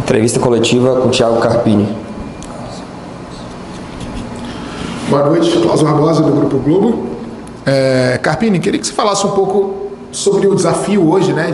Entrevista coletiva com Thiago Carpini. Boa noite, Cláudio Barbosa do Grupo Globo. Carpini, queria que você falasse um pouco sobre o desafio hoje, né,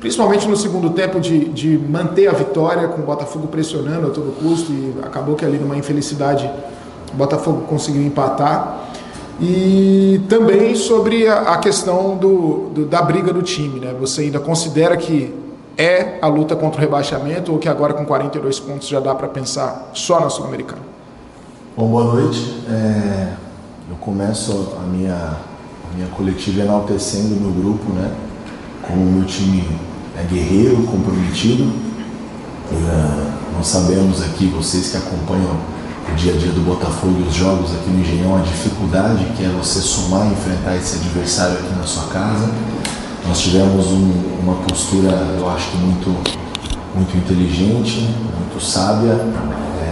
principalmente no segundo tempo, de manter a vitória com o Botafogo pressionando a todo custo, e acabou que ali numa infelicidade o Botafogo conseguiu empatar. E também sobre a questão da briga do time, né? Você ainda considera que é a luta contra o rebaixamento ou que agora com 42 pontos já dá para pensar só na Sul-Americana? Bom, boa noite. Eu começo a minha coletiva enaltecendo o meu grupo, né? Como o meu time é guerreiro, comprometido. Nós sabemos aqui, vocês que acompanham o dia a dia do Botafogo e os jogos aqui no Engenhão, a dificuldade que é você somar e enfrentar esse adversário aqui na sua casa. Nós tivemos uma postura, eu acho que muito inteligente, muito sábia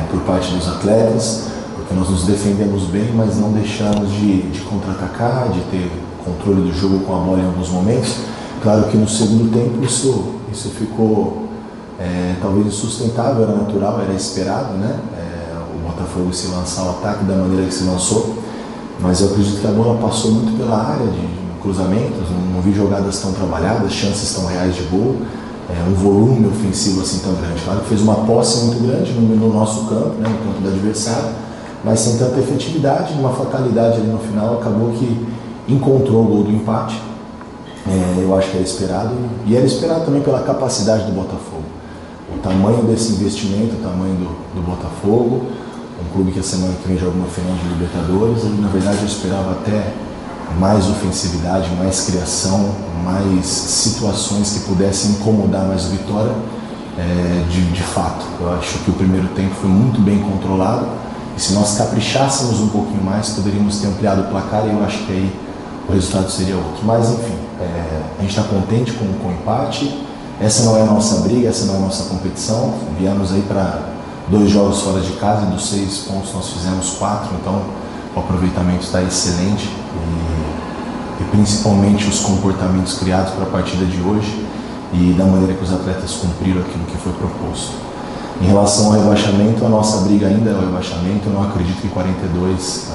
por parte dos atletas, porque nós nos defendemos bem, mas não deixamos de contra-atacar, de ter controle do jogo com a bola em alguns momentos. Claro que no segundo tempo isso ficou talvez insustentável, era natural, era esperado, né? O Botafogo se lançar ao ataque da maneira que se lançou, mas eu acredito que a bola passou muito pela área de cruzamentos, não vi jogadas tão trabalhadas, chances tão reais de gol, um volume ofensivo assim tão grande. Claro que fez uma posse muito grande no nosso campo, né, no campo do adversário, mas sem tanta efetividade, uma fatalidade ali no final, acabou que encontrou o gol do empate. Eu acho que era esperado, e era esperado também pela capacidade do Botafogo. O tamanho desse investimento, o tamanho do Botafogo, um clube que a semana que vem joga uma final de Libertadores, e na verdade eu esperava até mais ofensividade, mais criação, mais situações que pudessem incomodar mais o Vitória, de fato. Eu acho que o primeiro tempo foi muito bem controlado, e se nós caprichássemos um pouquinho mais, poderíamos ter ampliado o placar, e eu acho que aí o resultado seria outro. Mas enfim, a gente está contente com o empate. Essa não é a nossa briga, essa não é a nossa competição. Viemos aí para 2 jogos fora de casa, e dos 6 pontos nós fizemos 4, então o aproveitamento está excelente, e principalmente os comportamentos criados para a partida de hoje e da maneira que os atletas cumpriram aquilo que foi proposto. Em relação ao rebaixamento, a nossa briga ainda é o rebaixamento. Eu não acredito que em 42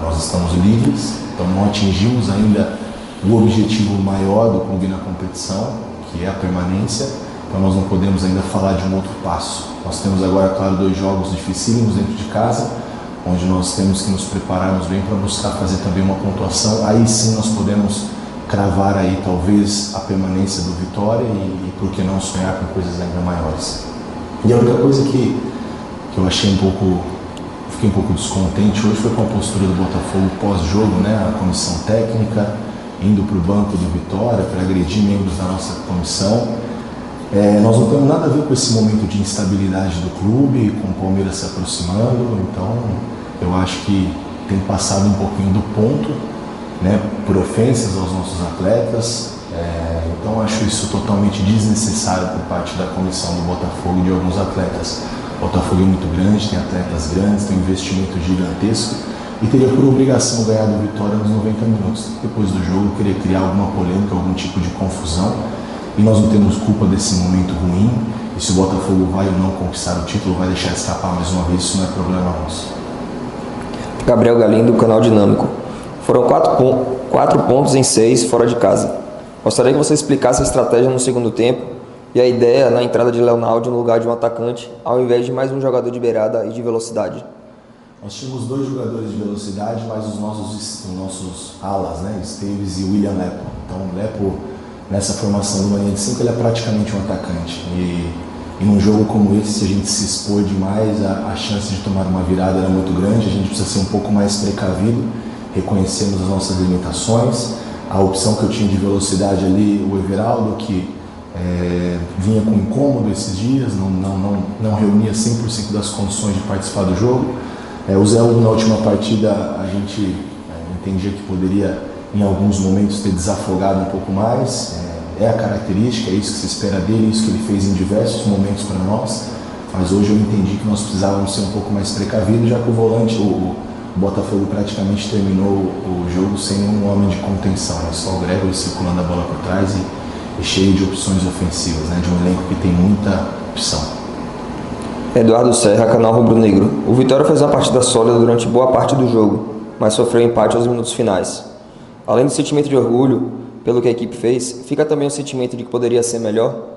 nós estamos livres, então não atingimos ainda o objetivo maior do clube na competição, que é a permanência, então nós não podemos ainda falar de um outro passo. Nós temos agora, claro, 2 jogos dificílimos dentro de casa, onde nós temos que nos prepararmos bem para buscar fazer também uma pontuação. Aí sim nós podemos cravar aí talvez a permanência do Vitória e por que não sonhar com coisas ainda maiores. E a única coisa que eu achei fiquei um pouco descontente hoje foi com a postura do Botafogo pós-jogo, né? A comissão técnica indo para o banco do Vitória para agredir membros da nossa comissão. Nós não temos nada a ver com esse momento de instabilidade do clube, com o Palmeiras se aproximando, então eu acho que tem passado um pouquinho do ponto, né, por ofensas aos nossos atletas, então acho isso totalmente desnecessário por parte da comissão do Botafogo e de alguns atletas. O Botafogo é muito grande, tem atletas grandes, tem um investimento gigantesco e teria por obrigação ganhar do Vitória nos 90 minutos. Depois do jogo, querer criar alguma polêmica, algum tipo de confusão. E nós não temos culpa desse momento ruim, e se o Botafogo vai ou não conquistar o título, vai deixar escapar mais uma vez, isso não é problema nosso. Gabriel Galindo, do canal Dinâmico. Foram 4 pontos em 6 fora de casa. Gostaria que você explicasse a estratégia no segundo tempo e a ideia na entrada de Leonardo no lugar de um atacante, ao invés de mais um jogador de beirada e de velocidade. Nós tínhamos 2 jogadores de velocidade, mais os nossos alas, né, Esteves e William Lepo. Então o Lepo, nessa formação do linha de 5, ele é praticamente um atacante. E num jogo como esse, se a gente se expor demais, a chance de tomar uma virada era muito grande. A gente precisa ser um pouco mais precavido, reconhecemos as nossas limitações. A opção que eu tinha de velocidade ali, o Everaldo, que vinha com incômodo esses dias, não reunia 100% das condições de participar do jogo. O Zé Hugo, na última partida, a gente entendia que poderia em alguns momentos ter desafogado um pouco mais, é a característica, é isso que se espera dele, isso que ele fez em diversos momentos para nós, mas hoje eu entendi que nós precisávamos ser um pouco mais precavidos, já que o volante, o Botafogo praticamente terminou o jogo sem um homem de contenção, né? Só o Gregory circulando a bola por trás e cheio de opções ofensivas, né? De um elenco que tem muita opção. Eduardo Serra, canal Rubro Negro. O Vitória fez uma partida sólida durante boa parte do jogo, mas sofreu empate aos minutos finais. Além do sentimento de orgulho pelo que a equipe fez, fica também o sentimento de que poderia ser melhor?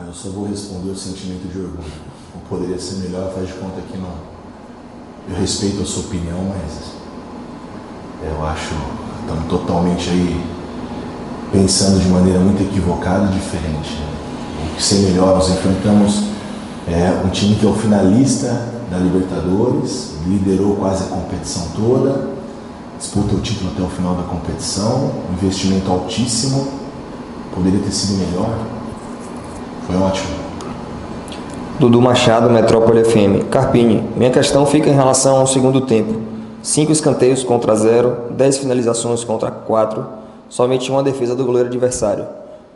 Eu só vou responder o sentimento de orgulho. Não poderia ser melhor, faz de conta que não. Eu respeito a sua opinião, mas eu acho que estamos totalmente aí pensando de maneira muito equivocada e diferente. O que ser melhor, nós enfrentamos um time que é o finalista da Libertadores, liderou quase a competição toda, disputa o título até o final da competição, investimento altíssimo, poderia ter sido melhor, foi ótimo. Dudu Machado, Metrópole FM. Carpini, minha questão fica em relação ao segundo tempo. 5 escanteios contra 0, 10 finalizações contra 4, somente uma defesa do goleiro adversário.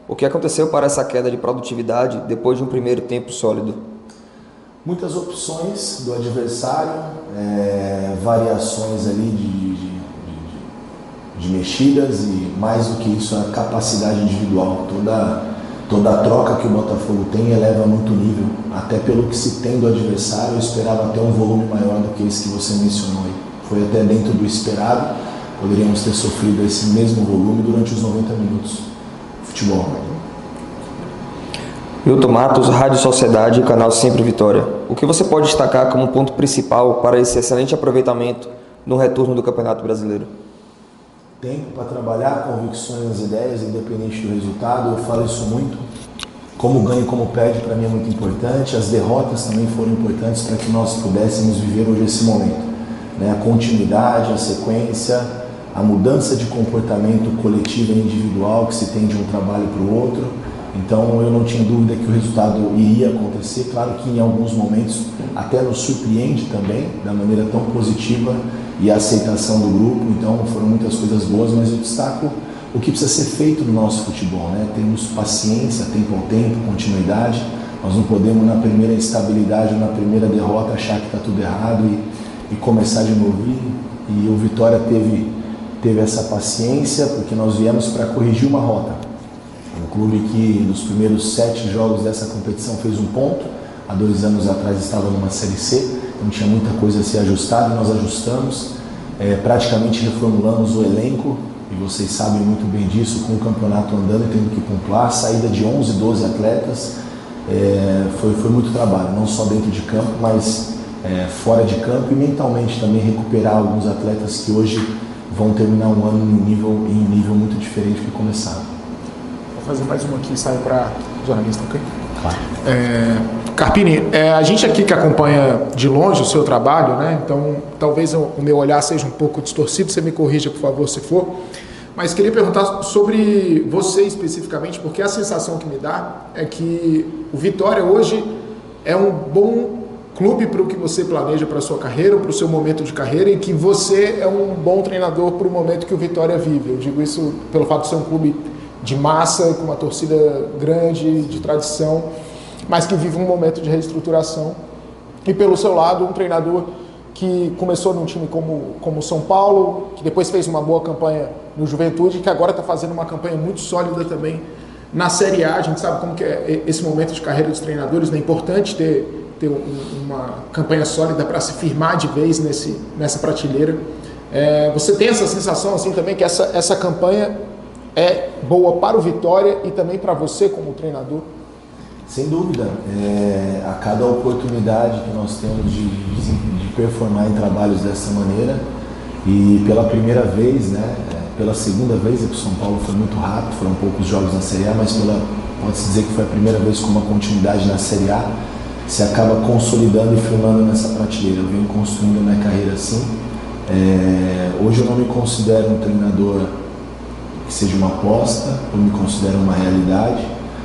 O que aconteceu para essa queda de produtividade depois de um primeiro tempo sólido? Muitas opções do adversário, variações ali de mexidas e mais do que isso, a capacidade individual. Toda a troca que o Botafogo tem eleva muito o nível, até pelo que se tem do adversário. Eu esperava até um volume maior do que esse que você mencionou aí. Foi até dentro do esperado, poderíamos ter sofrido esse mesmo volume durante os 90 minutos de futebol. Milton Matos, Rádio Sociedade, canal Sempre Vitória. O que você pode destacar como ponto principal para esse excelente aproveitamento no retorno do Campeonato Brasileiro? Tempo para trabalhar, convicções nas ideias, independente do resultado. Eu falo isso muito. Como ganho, como perde, para mim é muito importante. As derrotas também foram importantes para que nós pudéssemos viver hoje esse momento, né? A continuidade, a sequência, a mudança de comportamento coletivo e individual que se tem de um trabalho para o outro. Então eu não tinha dúvida que o resultado iria acontecer. Claro que em alguns momentos até nos surpreende também, da maneira tão positiva, e a aceitação do grupo. Então foram muitas coisas boas, mas eu destaco o que precisa ser feito no nosso futebol, né? Temos paciência, tempo ao tempo, continuidade. Nós não podemos na primeira instabilidade, na primeira derrota, achar que está tudo errado e começar de novo. E o Vitória teve essa paciência, porque nós viemos para corrigir uma rota. Um clube que nos primeiros 7 jogos dessa competição fez 1 ponto, há 2 anos atrás estava numa Série C, então tinha muita coisa a ser ajustada, e nós ajustamos, praticamente reformulamos o elenco, e vocês sabem muito bem disso, com o campeonato andando e tendo que pontuar, saída de 11, 12 atletas, foi muito trabalho, não só dentro de campo, mas fora de campo, e mentalmente também recuperar alguns atletas que hoje vão terminar um ano em um nível muito diferente do que começaram. Vou fazer mais uma aqui e saio para jornalista, ok? Claro. Carpini, a gente aqui que acompanha de longe o seu trabalho, né? Então talvez o meu olhar seja um pouco distorcido, você me corrija, por favor, se for. Mas queria perguntar sobre você especificamente, porque a sensação que me dá é que o Vitória hoje é um bom clube para o que você planeja para a sua carreira, para o seu momento de carreira, e que você é um bom treinador para o momento que o Vitória vive. Eu digo isso pelo fato de ser um clube de massa, com uma torcida grande, de tradição, mas que vive um momento de reestruturação. E pelo seu lado, um treinador que começou num time como o São Paulo, que depois fez uma boa campanha no Juventude, que agora está fazendo uma campanha muito sólida também na Série A. A gente sabe como que é esse momento de carreira dos treinadores, né? É importante ter uma campanha sólida para se firmar de vez nessa prateleira. Você tem essa sensação assim também que essa campanha é boa para o Vitória e também para você como treinador? Sem dúvida, a cada oportunidade que nós temos de performar em trabalhos dessa maneira, e pela primeira vez, né, pela segunda vez, é que o São Paulo foi muito rápido, foram poucos jogos na Série A, mas pode-se dizer que foi a primeira vez com uma continuidade na Série A, se acaba consolidando e firmando nessa prateleira. Eu venho construindo a minha carreira assim. Hoje eu não me considero um treinador que seja uma aposta, eu me considero uma realidade.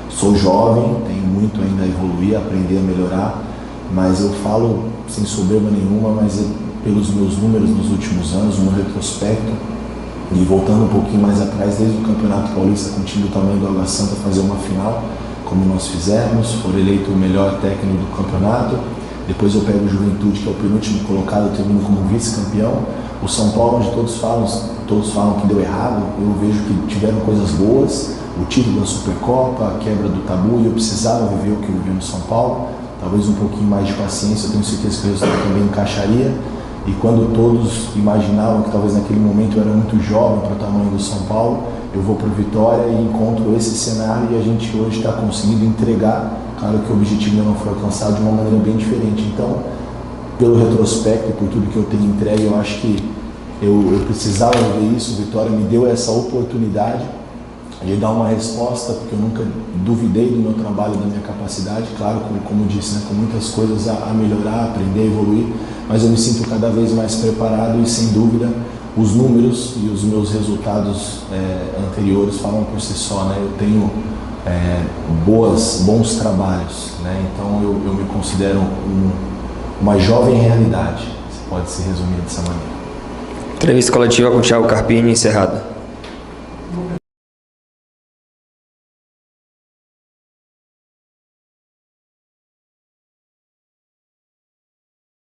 Sou jovem, tenho muito ainda a evoluir, a aprender a melhorar, mas eu falo sem soberba nenhuma, mas pelos meus números nos últimos anos, no retrospecto, e voltando um pouquinho mais atrás, desde o Campeonato Paulista, com um time do tamanho do Água Santa, fazer uma final, como nós fizemos, for eleito o melhor técnico do campeonato. Depois eu pego o Juventude, que é o penúltimo colocado, eu termino como vice-campeão. O São Paulo, onde todos falam que deu errado, eu vejo que tiveram coisas boas. o título da Supercopa, a quebra do tabu, e eu precisava viver o que eu vivi no São Paulo, talvez um pouquinho mais de paciência, eu tenho certeza que o resultado também encaixaria. E quando todos imaginavam que talvez naquele momento eu era muito jovem para o tamanho do São Paulo, eu vou para o Vitória e encontro esse cenário, e a gente hoje está conseguindo entregar. Claro que o objetivo ainda não foi alcançado de uma maneira bem diferente. Então, pelo retrospecto e por tudo que eu tenho entregue, eu acho que eu precisava ver isso. O Vitória me deu essa oportunidade de dar uma resposta, porque eu nunca duvidei do meu trabalho, da minha capacidade, claro, como disse, né, com muitas coisas a melhorar, a aprender, a evoluir, mas eu me sinto cada vez mais preparado, e sem dúvida os números e os meus resultados anteriores falam por si só, né? Eu tenho bons trabalhos, né? Então eu me considero uma jovem realidade, pode se resumir dessa maneira. Entrevista coletiva com o Thiago Carpini encerrada.